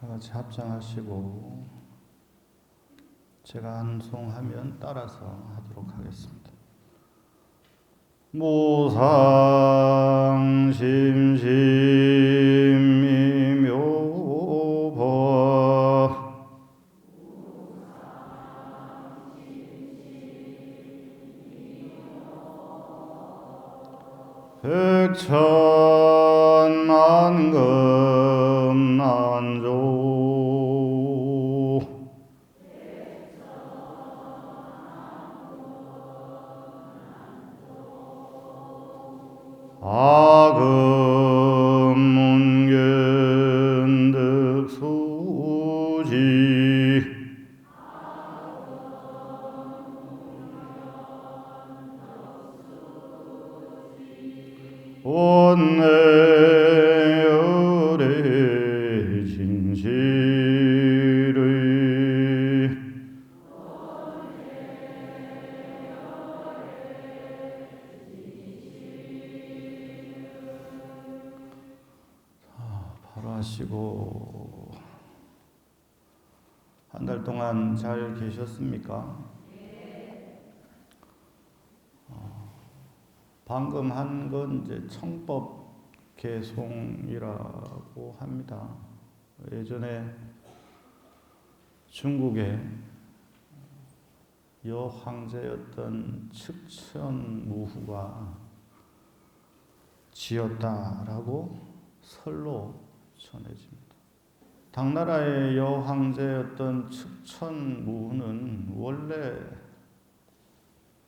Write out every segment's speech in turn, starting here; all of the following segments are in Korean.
다 같이 합장하시고 제가 한송하면 따라서 하도록 하겠습니다. 무상심심이묘법 백천만금 난조 아금문견득수지 원내열의 진실의 바로 하시고 한 달 동안 잘 계셨습니까? 방금 한 건 이제 청법 개송이라고 합니다. 예전에 중국의 여황제였던 측천무후가 지었다라고 설로 전해집니다. 당나라의 여황제였던 측천무후는 원래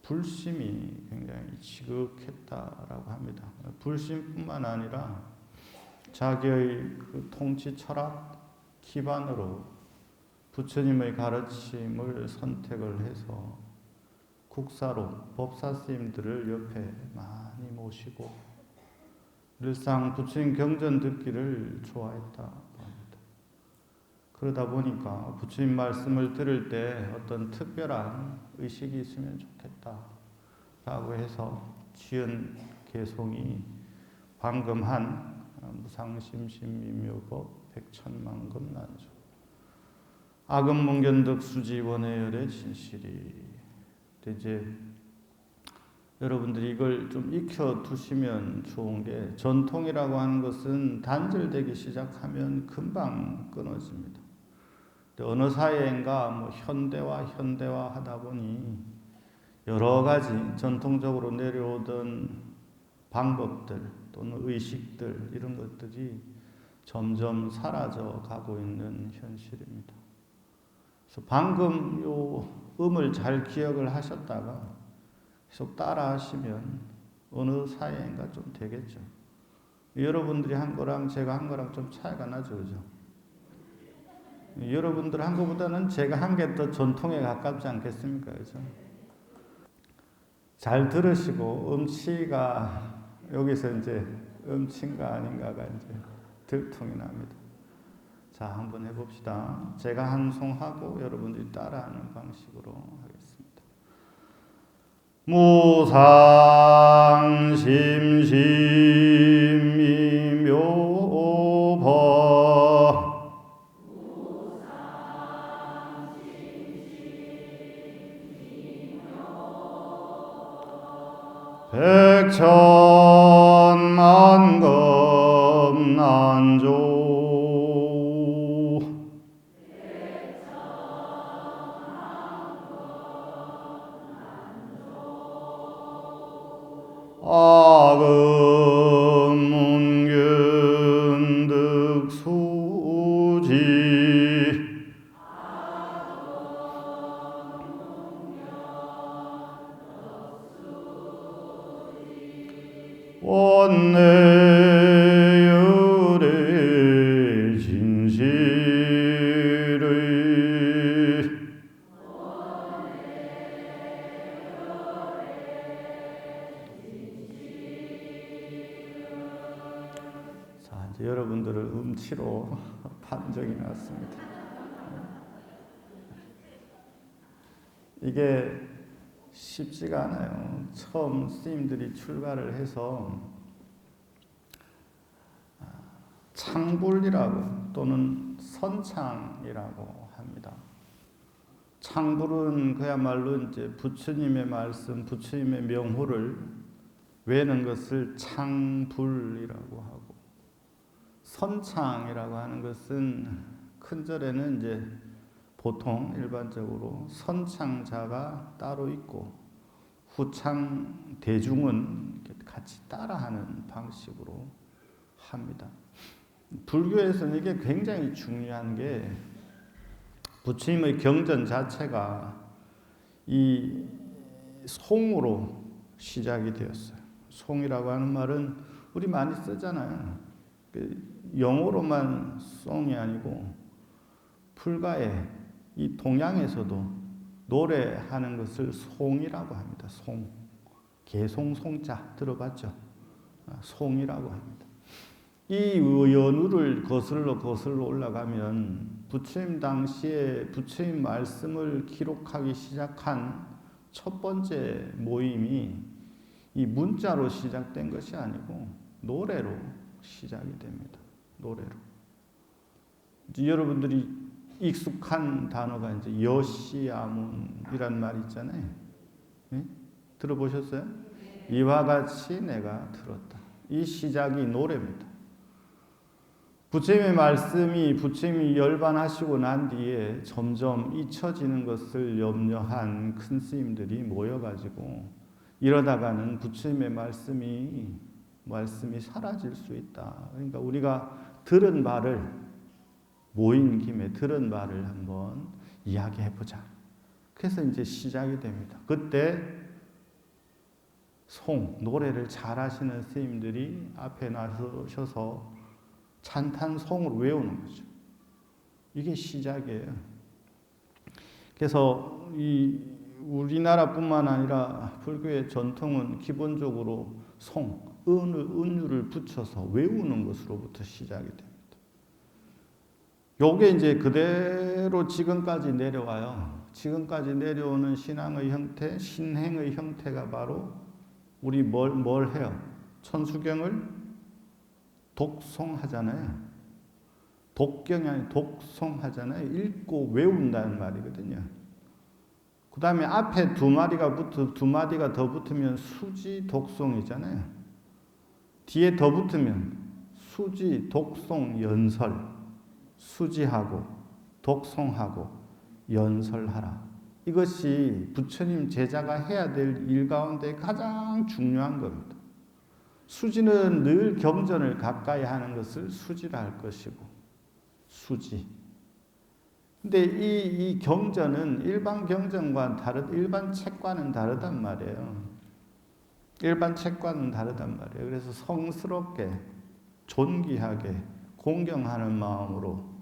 불심이 굉장히 지극했다라고 합니다. 불심뿐만 아니라 자기의 그 통치 철학 기반으로 부처님의 가르침을 선택을 해서 국사로 법사 스님들을 옆에 많이 모시고 늘상 부처님 경전 듣기를 좋아했다고 합니다. 그러다 보니까 부처님 말씀을 들을 때 어떤 특별한 의식이 있으면 좋겠다라고 해서 지은 개송이 방금 한 무상심심미묘법 백천만금 난조 아금문견득수지 원해열의 진실이. 이제 여러분들이 이걸 좀 익혀두시면 좋은 게 전통이라고 하는 것은 단절되기 시작하면 금방 끊어집니다. 어느 사회인가 뭐 현대화 하다 보니 여러 가지 전통적으로 내려오던 방법들 또는 의식들 이런 것들이 점점 사라져 가고 있는 현실입니다. 그래서 방금 요 음을 잘 기억을 하셨다가 계속 따라 하시면 어느 사회인가 좀 되겠죠. 여러분들이 한 거랑 제가 한 거랑 좀 차이가 나죠, 그죠? 여러분들 한 거보다는 제가 한 게 더 전통에 가깝지 않겠습니까? 그죠? 잘 들으시고 음치가 여기서 이제 음치인가 아닌가가 이제 들통이 납니다. 자, 한번 해봅시다. 제가 한송하고 여러분들이 따라하는 방식으로 하겠습니다. 무상심심이묘법 백천만금 난조 아금문견득수지 원내열의 진실의 자, 이제 여러분들을 음치로 판정이 났습니다. 이게 쉽지가 않아요. 처음 스님들이 출가를 해서 창불이라고 또는 선창이라고 합니다. 창불은 그야말로 이제 부처님의 말씀, 부처님의 명호를 외는 것을 창불이라고 하고, 선창이라고 하는 것은 큰절에는 이제 보통 일반적으로 선창자가 따로 있고 후창 대중은 같이 따라하는 방식으로 합니다. 불교에서는 이게 굉장히 중요한 게 부처님의 경전 자체가 이 송으로 시작이 되었어요. 송이라고 하는 말은 우리 많이 쓰잖아요. 영어로만 송이 아니고 불가에 이 동양에서도 노래하는 것을 송이라고 합니다. 송. 개송송자 들어봤죠? 송이라고 합니다. 이 연우를 거슬러 올라가면 부처님 당시에 부처님 말씀을 기록하기 시작한 첫 번째 모임이 이 문자로 시작된 것이 아니고 노래로 시작이 됩니다. 노래로. 이제 여러분들이 익숙한 단어가 이제 여시아문이란 말 있잖아요. 네? 들어보셨어요? 이와 같이 내가 들었다. 이 시작이 노래입니다. 부처님의 말씀이 부처님이 열반하시고 난 뒤에 점점 잊혀지는 것을 염려한 큰 스님들이 모여가지고 이러다가는 부처님의 말씀이 사라질 수 있다. 그러니까 우리가 들은 바를 모인 김에 들은 바를 한번 이야기해보자. 그래서 이제 시작이 됩니다. 그때 노래를 잘하시는 스님들이 앞에 나서셔서 찬탄송을 외우는 거죠. 이게 시작이에요. 그래서 이 우리나라뿐만 아니라 불교의 전통은 기본적으로 은유를 붙여서 외우는 것으로부터 시작이 됩니다. 요게 이제 그대로 지금까지 내려와요. 지금까지 내려오는 신앙의 형태, 신행의 형태가 바로 우리 뭘 해요? 천수경을 독송하잖아요. 독경이 아니라 독송하잖아요. 읽고 외운다는 말이거든요. 그 다음에 앞에 두 마디가 더 붙으면 수지 독송이잖아요. 뒤에 더 붙으면 수지 독송 연설. 수지하고 독송하고 연설하라. 이것이 부처님 제자가 해야 될 일 가운데 가장 중요한 겁니다. 수지는 늘 경전을 가까이 하는 것을 수지라 할 것이고, 수지. 근데 이 경전은 일반 경전과 일반 책과는 다르단 말이에요. 일반 책과는 다르단 말이에요. 그래서 성스럽게, 존귀하게, 공경하는 마음으로.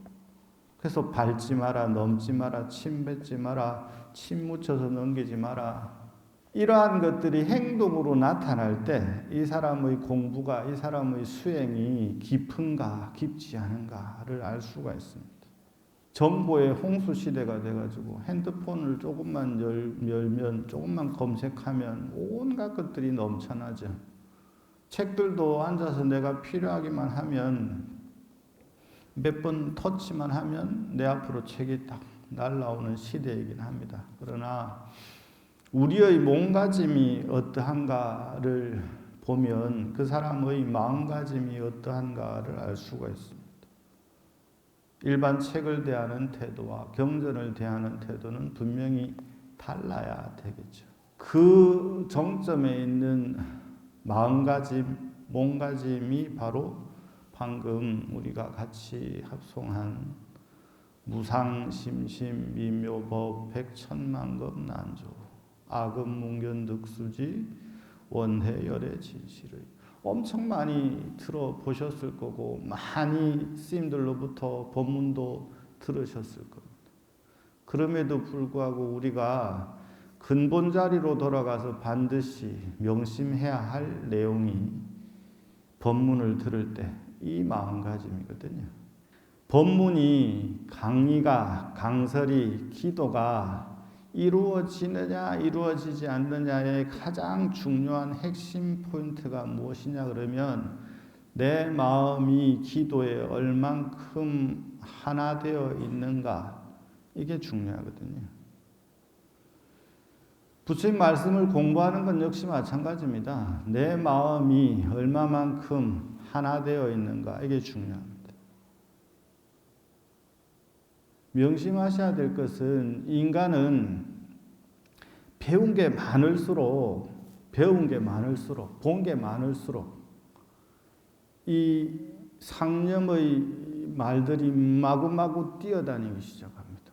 그래서 밟지 마라, 넘지 마라, 침 뱉지 마라, 침 묻혀서 넘기지 마라. 이러한 것들이 행동으로 나타날 때 이 사람의 공부가, 이 사람의 수행이 깊은가, 깊지 않은가를 알 수가 있습니다. 정보의 홍수 시대가 돼가지고 핸드폰을 조금만 열면, 조금만 검색하면 온갖 것들이 넘쳐나죠. 책들도 앉아서 내가 필요하기만 하면 몇 번 터치만 하면 내 앞으로 책이 딱 날라오는 시대이긴 합니다. 그러나 우리의 몸가짐이 어떠한가를 보면 그 사람의 마음가짐이 어떠한가를 알 수가 있습니다. 일반 책을 대하는 태도와 경전을 대하는 태도는 분명히 달라야 되겠죠. 그 정점에 있는 마음가짐, 몸가짐이 바로 방금 우리가 같이 합송한 무상심심 미묘법 백천만급 난조 아금문견득수지 원해열의 진실의 엄청 많이 들어보셨을 거고 많이 스님들로부터 법문도 들으셨을 겁니다. 그럼에도 불구하고 우리가 근본 자리로 돌아가서 반드시 명심해야 할 내용이 법문을 들을 때 이 마음가짐이거든요. 법문이 강의가, 강설이, 기도가 이루어지느냐 이루어지지 않느냐의 가장 중요한 핵심 포인트가 무엇이냐 그러면 내 마음이 기도에 얼만큼 하나 되어 있는가, 이게 중요하거든요. 부처님 말씀을 공부하는 건 역시 마찬가지입니다. 내 마음이 얼마만큼 하나 되어 있는가, 이게 중요합니다. 명심하셔야 될 것은, 인간은 배운 게 많을수록 본 게 많을수록 이 상념의 말들이 마구마구 뛰어다니기 시작합니다.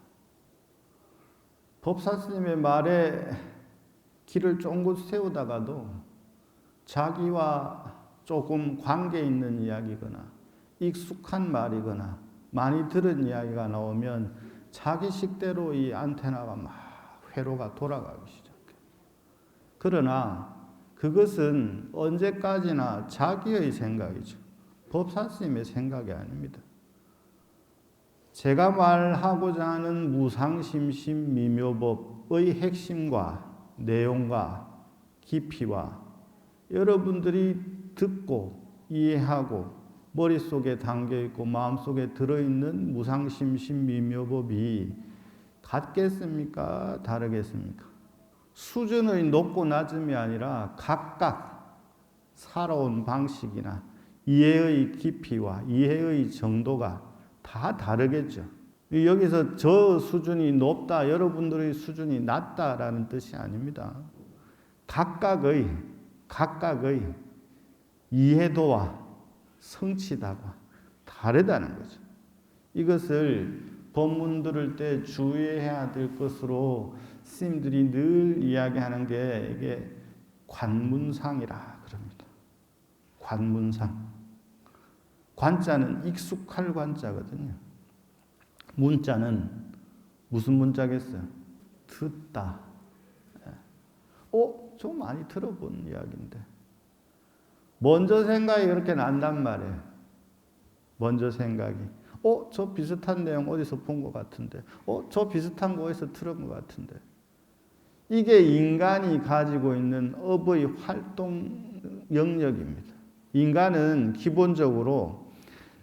법사스님의 말에 길을 쫑긋 세우다가도 자기와 조금 관계 있는 이야기거나 익숙한 말이거나 많이 들은 이야기가 나오면 자기 식대로 이 안테나가 막 회로가 돌아가기 시작해요. 그러나 그것은 언제까지나 자기의 생각이죠. 법사스님의 생각이 아닙니다. 제가 말하고자 하는 무상심심미묘법의 핵심과 내용과 깊이와 여러분들이 듣고 이해하고 머릿속에 담겨있고 마음속에 들어있는 무상심심미묘법이 같겠습니까? 다르겠습니까? 수준의 높고 낮음이 아니라 각각 살아온 방식이나 이해의 깊이와 이해의 정도가 다 다르겠죠. 여기서 저 수준이 높다, 여러분들의 수준이 낮다라는 뜻이 아닙니다. 각각의 이해도와 성취도가 다르다는 거죠. 이것을 법문 들을 때 주의해야 될 것으로 스님들이 늘 이야기하는 게 이게 관문상이라 그럽니다. 관문상. 관자는 익숙할 관자거든요. 문자는 무슨 문자겠어요? 듣다. 좀 많이 들어본 이야기인데. 먼저 생각이 그렇게 난단 말이에요. 먼저 생각이. 저 비슷한 내용 어디서 본 것 같은데. 저 비슷한 거 어디서 들은 것 같은데. 이게 인간이 가지고 있는 업의 활동 영역입니다. 인간은 기본적으로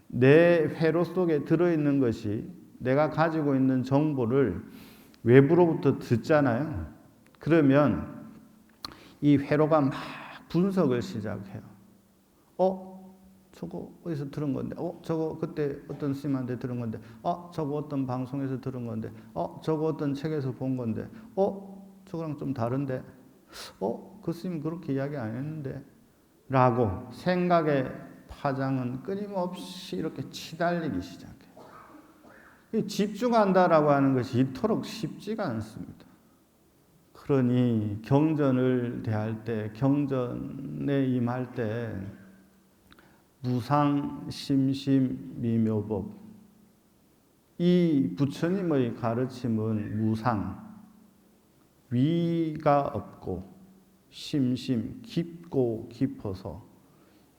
내 회로 속에 들어있는 것이, 내가 가지고 있는 정보를 외부로부터 듣잖아요. 그러면 이 회로가 막 분석을 시작해요. 저거 어디서 들은 건데, 저거 그때 어떤 스님한테 들은 건데, 저거 어떤 방송에서 들은 건데, 저거 어떤 책에서 본 건데, 저거랑 좀 다른데, 그 스님 그렇게 이야기 안 했는데, 라고 생각의 파장은 끊임없이 이렇게 치달리기 시작해요. 집중한다라고 하는 것이 이토록 쉽지가 않습니다. 그러니 경전을 대할 때, 경전에 임할 때 무상심심미묘법, 이 부처님의 가르침은 무상, 위가 없고 심심, 깊고 깊어서,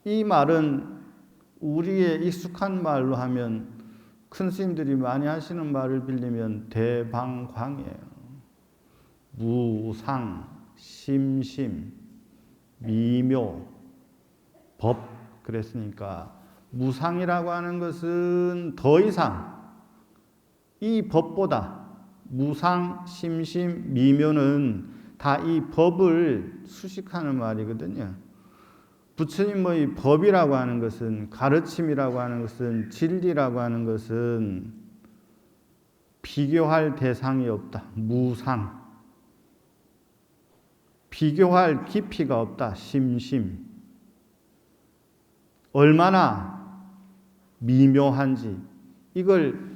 이 말은 우리의 익숙한 말로 하면, 큰 스님들이 많이 하시는 말을 빌리면 대방광이에요. 무상, 심심, 미묘, 법. 그랬으니까 무상이라고 하는 것은 더 이상 이 법보다, 무상, 심심, 미묘는 다 이 법을 수식하는 말이거든요. 부처님의 법이라고 하는 것은, 가르침이라고 하는 것은, 진리라고 하는 것은 비교할 대상이 없다. 무상. 비교할 깊이가 없다. 심심. 얼마나 미묘한지, 이걸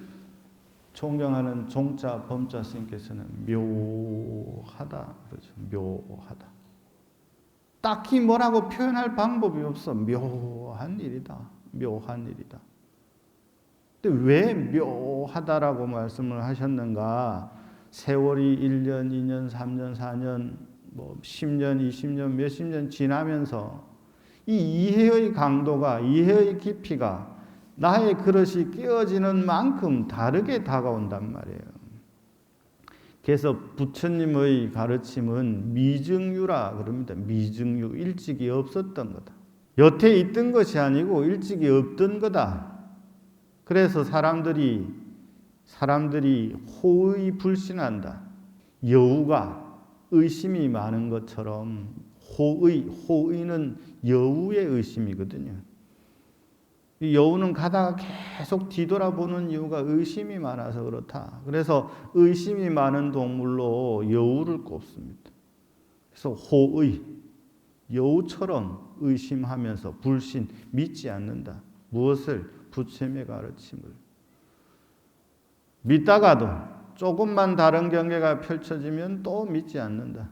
존경하는 종자 범자 스님께서는 묘하다 그러죠. 묘하다. 딱히 뭐라고 표현할 방법이 없어. 묘한 일이다. 묘한 일이다. 근데 왜 묘하다라고 말씀을 하셨는가? 세월이 1년, 2년, 3년, 4년, 10년, 20년, 몇십 년 지나면서 이 이해의 강도가, 이해의 깊이가 나의 그릇이 깨어지는 만큼 다르게 다가온단 말이에요. 그래서 부처님의 가르침은 미증유라 그럽니다. 미증유, 일찍이 없었던 거다. 여태 있던 것이 아니고 일찍이 없던 거다. 그래서 사람들이 호의 불신한다. 여우가 의심이 많은 것처럼 호의는 여우의 의심이거든요. 이 여우는 가다가 계속 뒤돌아보는 이유가 의심이 많아서 그렇다. 그래서 의심이 많은 동물로 여우를 꼽습니다. 그래서 호의, 여우처럼 의심하면서 불신, 믿지 않는다. 무엇을? 부처님의 가르침을. 믿다가도 조금만 다른 경계가 펼쳐지면 또 믿지 않는다.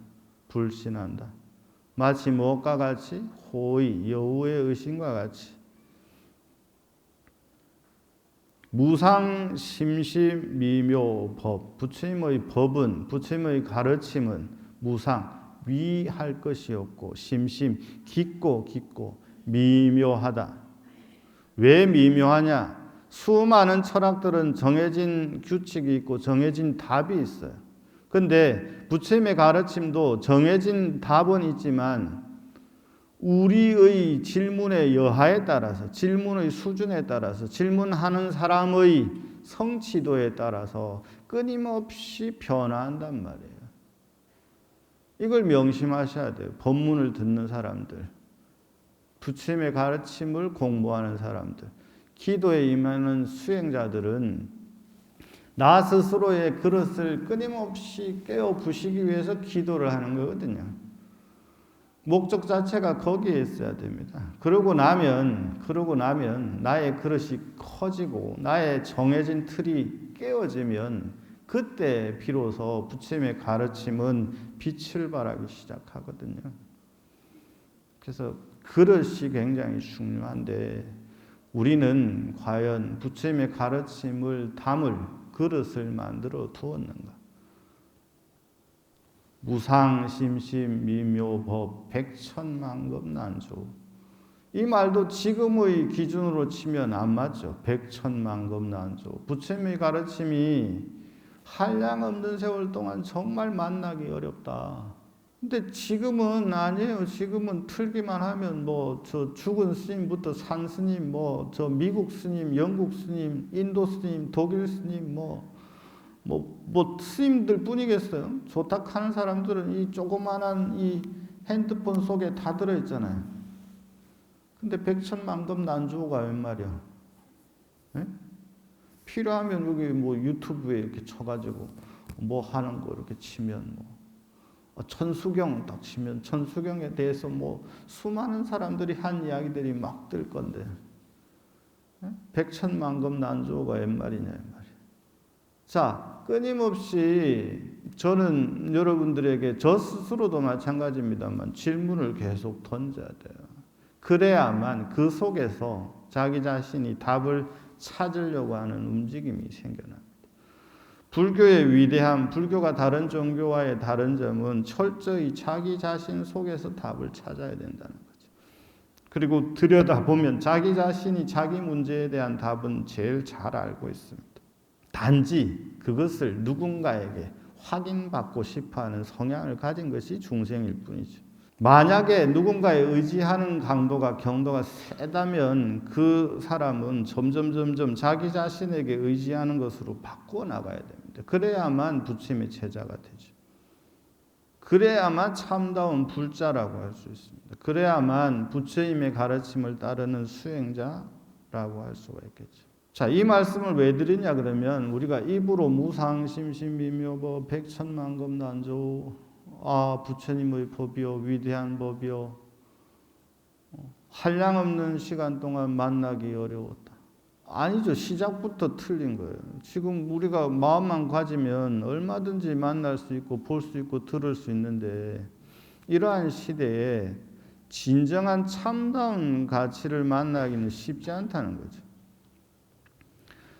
불신한다. 마치 무엇과 같이? 호의, 여우의 의심과 같이. 무상, 심심, 미묘, 법. 부처님의 법은, 부처님의 가르침은 무상, 위할 것이 없고, 심심, 깊고 미묘하다. 왜 미묘하냐? 수많은 철학들은 정해진 규칙이 있고 정해진 답이 있어요. 근데 부처님의 가르침도 정해진 답은 있지만 우리의 질문의 여하에 따라서, 질문의 수준에 따라서, 질문하는 사람의 성취도에 따라서 끊임없이 변화한단 말이에요. 이걸 명심하셔야 돼요. 법문을 듣는 사람들, 부처님의 가르침을 공부하는 사람들, 기도에 임하는 수행자들은 나 스스로의 그릇을 끊임없이 깨어 부시기 위해서 기도를 하는 거거든요. 목적 자체가 거기에 있어야 됩니다. 그러고 나면 나의 그릇이 커지고 나의 정해진 틀이 깨어지면 그때 비로소 부처님의 가르침은 빛을 발하기 시작하거든요. 그래서 그릇이 굉장히 중요한데 우리는 과연 부처님의 가르침을 담을 그릇을 만들어 두었는가? 무상, 심심, 미묘, 법, 백천만급 난조. 이 말도 지금의 기준으로 치면 안 맞죠. 백천만급 난조. 부처님의 가르침이 한량없는 세월 동안 정말 만나기 어렵다. 근데 지금은 아니에요. 지금은 틀기만 하면 저 죽은 스님부터 산 스님, 저 미국 스님, 영국 스님, 인도 스님, 독일 스님, 스님들 뿐이겠어요. 조탁하는 사람들은 이 조그만한 이 핸드폰 속에 다 들어있잖아요. 근데 백천만급 난조가 웬 말이야? 네? 필요하면 여기 유튜브에 이렇게 쳐가지고 하는 거 이렇게 치면 천수경 딱 치면 천수경에 대해서 수많은 사람들이 한 이야기들이 막 뜰 건데 백천만급 난조가 웬 말이냐 이 말이야. 자, 끊임없이 저는 여러분들에게 저 스스로도 마찬가지입니다만 질문을 계속 던져야 돼요. 그래야만 그 속에서 자기 자신이 답을 찾으려고 하는 움직임이 생겨납니다. 불교의 위대함, 불교가 다른 종교와의 다른 점은 철저히 자기 자신 속에서 답을 찾아야 된다는 거죠. 그리고 들여다보면 자기 자신이 자기 문제에 대한 답은 제일 잘 알고 있습니다. 단지 그것을 누군가에게 확인받고 싶어하는 성향을 가진 것이 중생일 뿐이죠. 만약에 누군가에 의지하는 경도가 세다면 그 사람은 점점 자기 자신에게 의지하는 것으로 바꾸어 나가야 됩니다. 그래야만 부처님의 제자가 되죠. 그래야만 참다운 불자라고 할 수 있습니다. 그래야만 부처님의 가르침을 따르는 수행자라고 할 수가 있겠죠. 자, 이 말씀을 왜 드리냐 그러면 우리가 입으로 무상, 심심, 미묘, 백천만급 난조, 부처님의 법이요, 위대한 법이요, 한량없는 시간 동안 만나기 어려웠다. 아니죠. 시작부터 틀린 거예요. 지금 우리가 마음만 가지면 얼마든지 만날 수 있고 볼 수 있고 들을 수 있는데 이러한 시대에 진정한 참다운 가치를 만나기는 쉽지 않다는 거죠.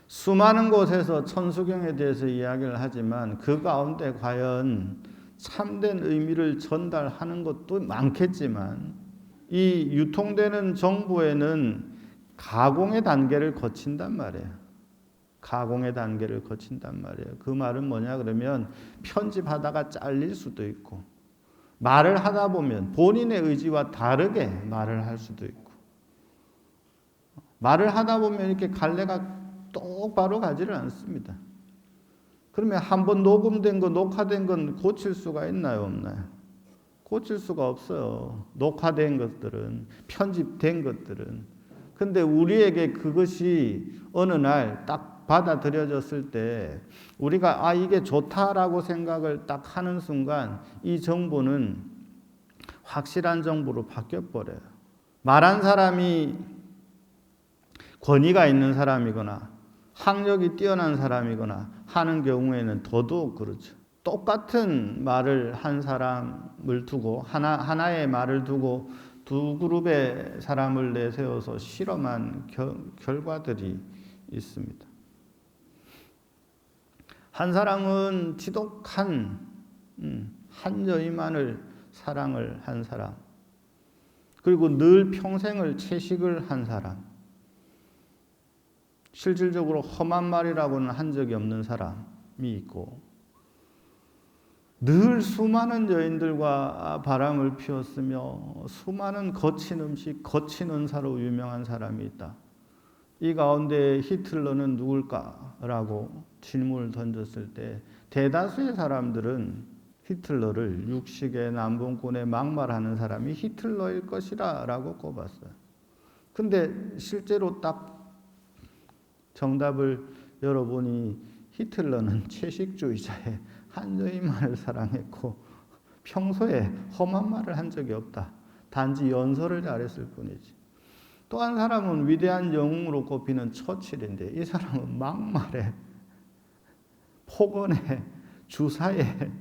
수많은 곳에서 천수경에 대해서 이야기를 하지만 그 가운데 과연 참된 의미를 전달하는 것도 많겠지만 이 유통되는 정보에는 가공의 단계를 거친단 말이에요. 가공의 단계를 거친단 말이에요. 그 말은 뭐냐 그러면 편집하다가 잘릴 수도 있고 말을 하다 보면 본인의 의지와 다르게 말을 할 수도 있고 말을 하다 보면 이렇게 갈래가 똑바로 가지를 않습니다. 그러면 한번 녹음된 거, 녹화된 건 고칠 수가 있나요, 없나요? 고칠 수가 없어요. 녹화된 것들은, 편집된 것들은. 근데 우리에게 그것이 어느 날 딱 받아들여졌을 때 우리가 이게 좋다라고 생각을 딱 하는 순간 이 정보는 확실한 정보로 바뀌어 버려요. 말한 사람이 권위가 있는 사람이거나 학력이 뛰어난 사람이거나 하는 경우에는 더더욱 그렇죠. 똑같은 말을 한 사람을 두고 하나의 말을 두고 두 그룹의 사람을 내세워서 실험한 결과들이 있습니다. 한 사람은 지독한 한 여인만을 사랑을 한 사람, 그리고 늘 평생을 채식을 한 사람, 실질적으로 험한 말이라고는 한 적이 없는 사람이 있고, 늘 수많은 여인들과 바람을 피웠으며 수많은 거친 음식, 거친 은사로 유명한 사람이 있다. 이 가운데 히틀러는 누굴까라고 질문을 던졌을 때 대다수의 사람들은 히틀러를 육식의 남봉꾼에 막말하는 사람이 히틀러일 것이라 라고 꼽았어요. 근데 실제로 딱 정답을 열어보니 히틀러는 채식주의자의 한 여인만을 사랑했고 평소에 험한 말을 한 적이 없다. 단지 연설을 잘했을 뿐이지. 또 한 사람은 위대한 영웅으로 꼽히는 처칠인데 이 사람은 막말에 폭언에 주사에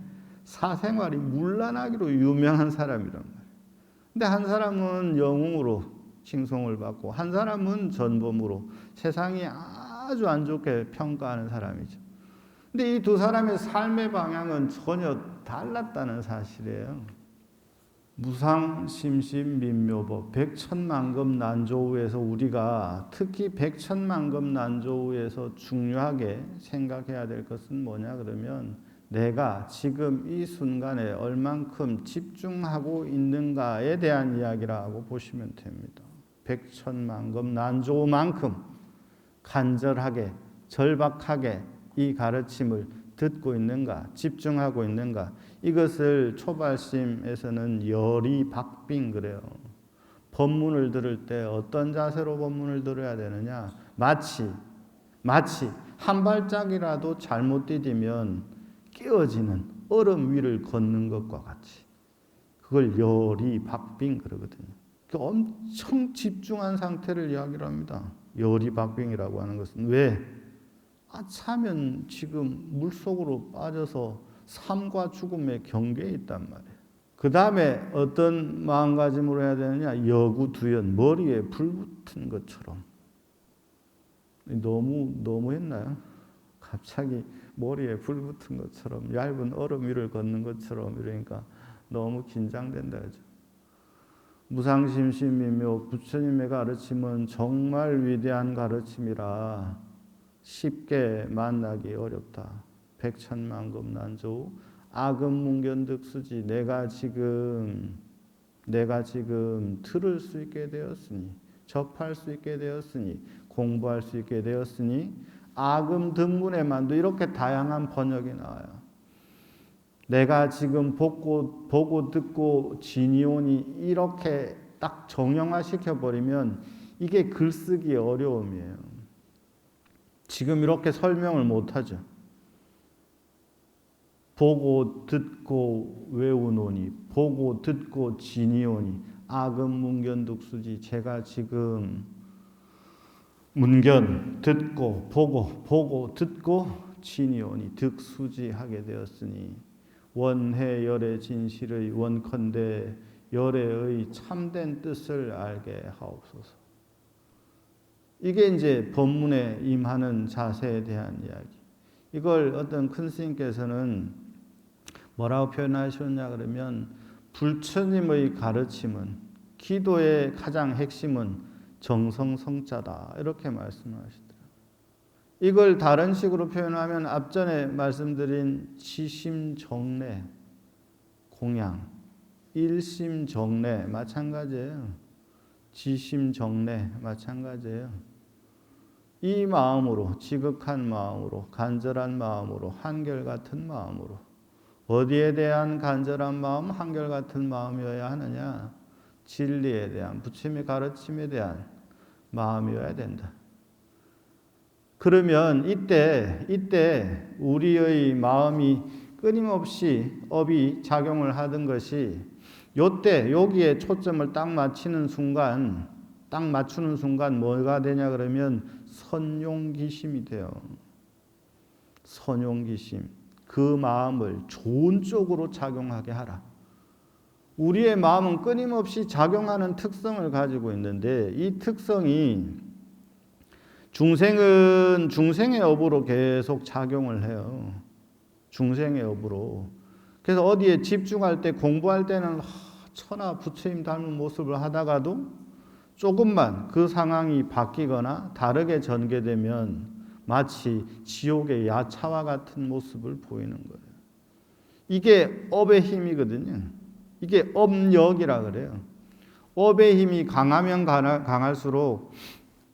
사생활이 문란하기로 유명한 사람이란 말이에요. 근데 한 사람은 영웅으로 칭송을 받고 한 사람은 전범으로 세상이 아주 안 좋게 평가하는 사람이죠. 근데 이 두 사람의 삶의 방향은 전혀 달랐다는 사실이에요. 무상심신민묘법 백천만급 난조우에서 우리가 특히 백천만급 난조우에서 중요하게 생각해야 될 것은 뭐냐 그러면 내가 지금 이 순간에 얼만큼 집중하고 있는가에 대한 이야기라고 보시면 됩니다. 백천만급 난조우만큼 간절하게 절박하게 이 가르침을 듣고 있는가, 집중하고 있는가. 이것을 초발심에서는 열이박빙 그래요. 법문을 들을 때 어떤 자세로 법문을 들어야 되느냐. 마치 한 발짝이라도 잘못 디디면 깨어지는 얼음 위를 걷는 것과 같이. 그걸 열이박빙 그러거든요. 엄청 집중한 상태를 이야기를 합니다. 열이박빙이라고 하는 것은 왜? 차면 지금 물속으로 빠져서 삶과 죽음의 경계에 있단 말이에요. 그 다음에 어떤 마음가짐으로 해야 되느냐? 여구두연, 머리에 불 붙은 것처럼. 너무 했나요? 갑자기 머리에 불 붙은 것처럼, 얇은 얼음 위를 걷는 것처럼 이러니까 너무 긴장된다 하죠. 무상심신민묘 부처님의 가르침은 정말 위대한 가르침이라 쉽게 만나기 어렵다. 백천만급 난조우 아금문견득수지. 내가 지금 들을 수 있게 되었으니, 접할 수 있게 되었으니, 공부할 수 있게 되었으니, 아금등문에만도 이렇게 다양한 번역이 나와요. 내가 지금 보고 듣고 지니오니 이렇게 딱 정형화시켜 버리면 이게 글쓰기 어려움이에요. 지금 이렇게 설명을 못하죠. 보고 듣고 외우노니, 보고 듣고 지니오니, 아금문견득수지. 제가 지금 문견 듣고 보고 듣고 지니오니 득수지하게 되었으니 원해열의 진실의 원컨대 열애의 참된 뜻을 알게 하옵소서. 이게 이제 법문에 임하는 자세에 대한 이야기. 이걸 어떤 큰 스님께서는 뭐라고 표현하셨냐 그러면 부처님의 가르침은 기도의 가장 핵심은 정성성자다 이렇게 말씀하시더라고요. 이걸 다른 식으로 표현하면 앞전에 말씀드린 지심정래 공양, 일심정래 마찬가지예요. 지심정래 마찬가지예요. 이 마음으로, 지극한 마음으로, 간절한 마음으로, 한결같은 마음으로. 어디에 대한 간절한 마음, 한결같은 마음이어야 하느냐? 진리에 대한, 부처님의 가르침에 대한 마음이어야 된다. 그러면 이때 우리의 마음이 끊임없이 업이 작용을 하던 것이 요때 여기에 초점을 딱 맞추는 순간 뭐가 되냐 그러면 선용기심이 돼요. 선용기심. 그 마음을 좋은 쪽으로 작용하게 하라. 우리의 마음은 끊임없이 작용하는 특성을 가지고 있는데 이 특성이 중생은 중생의 업으로 계속 작용을 해요. 중생의 업으로. 그래서 어디에 집중할 때 공부할 때는 천하 부처님 닮은 모습을 하다가도 조금만 그 상황이 바뀌거나 다르게 전개되면 마치 지옥의 야차와 같은 모습을 보이는 거예요. 이게 업의 힘이거든요. 이게 업력이라 그래요. 업의 힘이 강하면 강할수록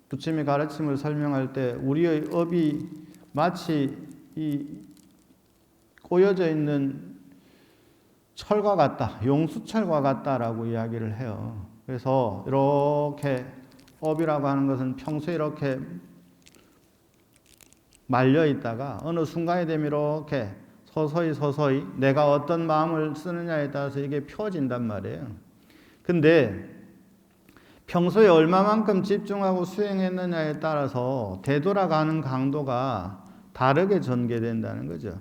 부처님의 가르침을 설명할 때 우리의 업이 마치 이 꼬여져 있는 철과 같다, 용수철과 같다라고 이야기를 해요. 그래서 이렇게 업이라고 하는 것은 평소에 이렇게 말려 있다가 어느 순간이 되면 이렇게 서서히 내가 어떤 마음을 쓰느냐에 따라서 이게 펴진단 말이에요. 근데 평소에 얼마만큼 집중하고 수행했느냐에 따라서 되돌아가는 강도가 다르게 전개된다는 거죠.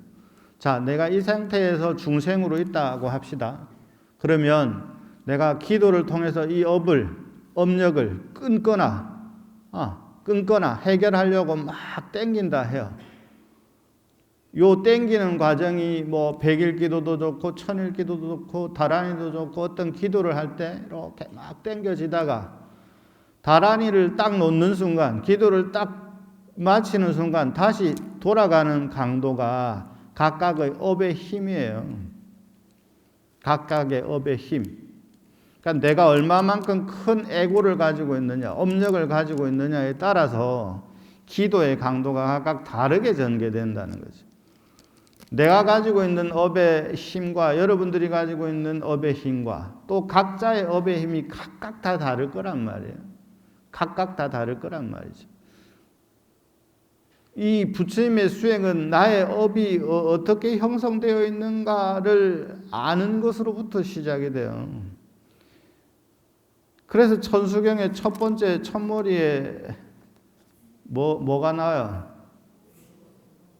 자, 내가 이 상태에서 중생으로 있다고 합시다. 그러면 내가 기도를 통해서 이 업력을 끊거나 해결하려고 막 땡긴다 해요. 요 땡기는 과정이 뭐 100일 기도도 좋고 1000일 기도도 좋고 다란이도 좋고 어떤 기도를 할 때 이렇게 막 땡겨지다가 다란이를 딱 놓는 순간, 기도를 딱 마치는 순간 다시 돌아가는 강도가 각각의 업의 힘이에요. 각각의 업의 힘. 그러니까 내가 얼마만큼 큰 애고를 가지고 있느냐, 업력을 가지고 있느냐에 따라서 기도의 강도가 각각 다르게 전개된다는 거죠. 내가 가지고 있는 업의 힘과 여러분들이 가지고 있는 업의 힘과 또 각자의 업의 힘이 각각 다 다를 거란 말이에요. 각각 다 다를 거란 말이죠. 이 부처님의 수행은 나의 업이 어떻게 형성되어 있는가를 아는 것으로부터 시작이 돼요. 그래서 천수경의 첫 번째 첫머리에 뭐가 나와요?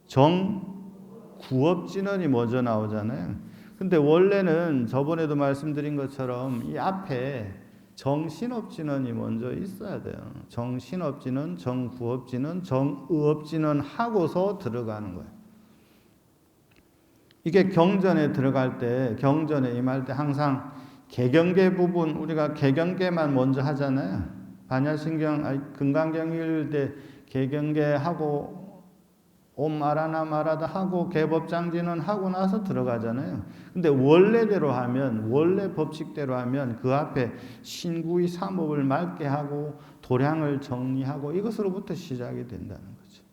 정구업진언이 먼저 나오잖아요. 근데 원래는 저번에도 말씀드린 것처럼 이 앞에 정신업진언이 먼저 있어야 돼요. 정신업진언, 정구업진언, 정의업진언 하고서 들어가는 거예요. 이게 경전에 들어갈 때, 경전에 임할 때 항상 개경계 부분, 우리가 개경계만 먼저 하잖아요. 반야신경, 금강경 읽을 때 개경계하고 옴 아라나 마라다 하고 개법장지는 하고 나서 들어가잖아요. 근데 원래대로 하면, 원래 법칙대로 하면 그 앞에 신구의 삼업을 맑게 하고 도량을 정리하고 이것으로부터 시작이 된다는 거죠.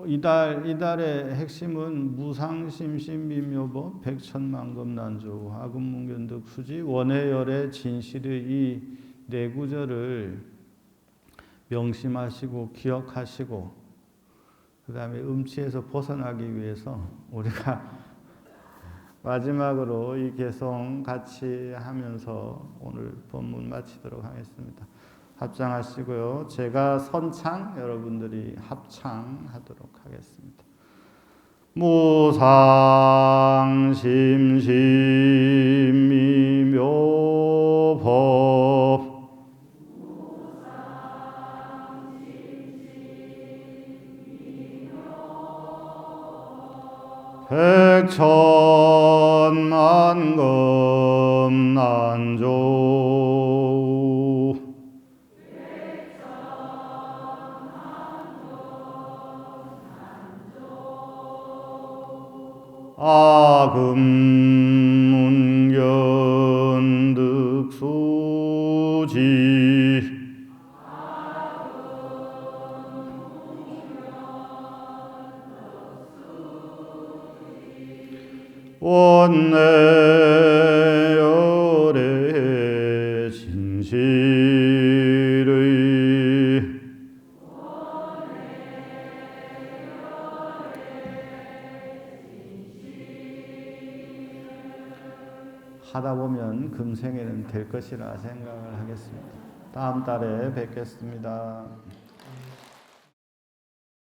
이달의 핵심은 무상심신비묘법 백천만금난조 아금문견득 수지 원해열의 진실의 이 네 구절을 명심하시고 기억하시고 그 다음에 음치에서 벗어나기 위해서 우리가 마지막으로 이 개송 같이 하면서 오늘 본문 마치도록 하겠습니다. 합장하시고요. 제가 선창, 여러분들이 합창하도록 하겠습니다. 무상심심미묘법 백천만금 난조 아금문견득 수지 원내 열의 진실의 하다 보면 금생에는 될 것이라 생각을 하겠습니다. 다음 달에 뵙겠습니다.